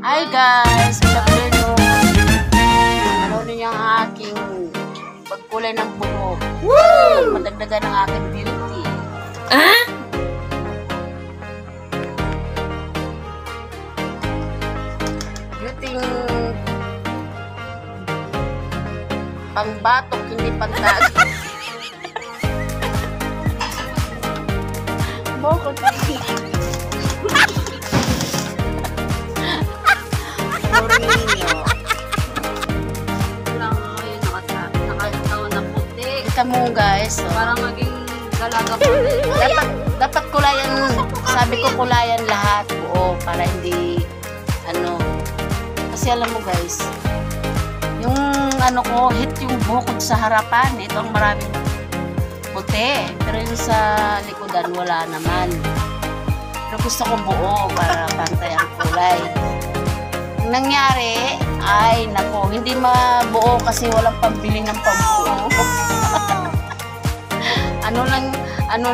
Hi guys, good afternoon. Ano niyo ang aking pagkulay ng buhok? Woo! Madagdagan ng aking beauty. Ah? Beauty pangbatok, hindi pangdag. Bukod mo guys, so. Parang maging dalaga pa. Dapat kulayan, sabi ko kulayan lahat buo para hindi ano, kasi alam mo guys, yung ano ko, hit yung bukod sa harapan, ito ang maraming puti, pero yung sa likodan wala naman. Pero gusto ko buo para pantay ang kulay. Ang nangyari ay nako, hindi mabuo kasi walang pambili ng pambuo. ano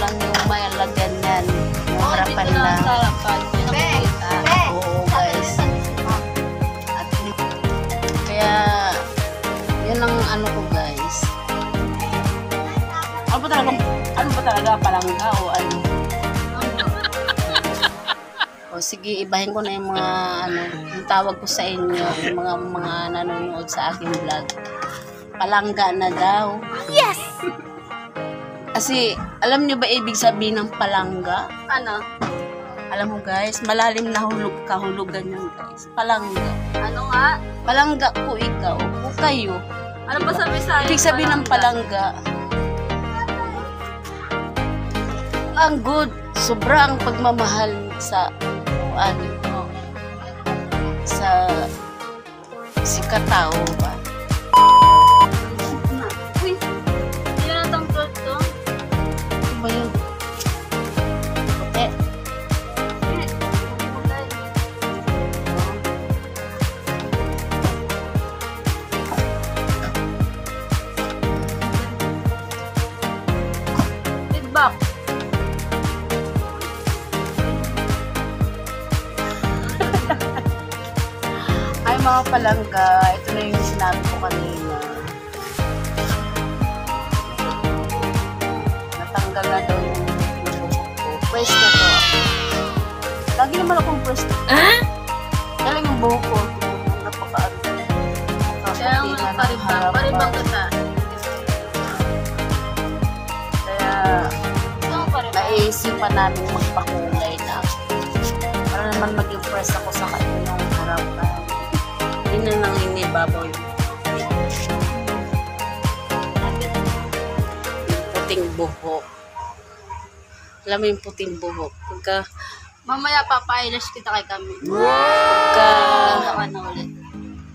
lang yung may lagyan yan, yung harapan lang. Oo guys. At, kaya yun ang ano ko guys. Ano ba talaga palangga o ano? O sige, ibahin ko na yung mga ano, yung tawag ko sa inyo, yung mga nanonood sa aking vlog. Palangga na daw. Yes! Kasi, alam niyo ba ibig sabihin ng palangga? Ano? Alam mo guys, malalim na kahulugan yun guys. Palangga. Ano nga? Palangga ko ikaw, o kayo. Ano ba sabi sa Ibig sabihin ng palangga. Ang good, sobrang pagmamahal sa ano, sa katao ba? Uy, hindi na natangkot to. Ano ba yun? Puti. Feedback. Ay mga palangga, ito na yung sinabi ko kanina. Natanggal na daw yung buhok ko. Press na to. Lagi naman akong press. Ah? Kaya lang yung buhok ko. Napakaano. Kaya nga paribang kita. Kaya naisipan namin magpakulay na. Para naman mag-impress ako sa kanyang harapan. Hindi na nang inibabaw yung puting buhok. Alam mo yung puting buhok. Pagka Mamaya papailash kita kay kami. Pagka Ganda ka na ulit.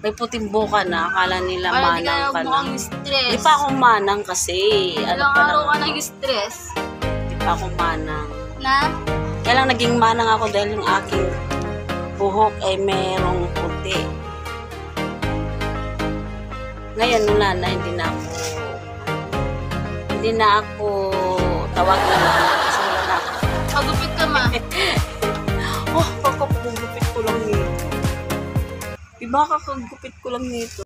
may puting buhok ka na, akala nila Para di manang ka ka na. mukhang stress. Hindi pa ako manang kasi. Ilang araw ka nag-stress. Hindi pa ako manang. Na? Kaya lang naging manang ako dahil yung aking buhok ay merong puti. Ngayon wala na, hindi na ako tawag na manang kasi wala na ako. Magupit ka ma. Oh, kakagupit ko lang nito. Iba kakagupit ko lang nito.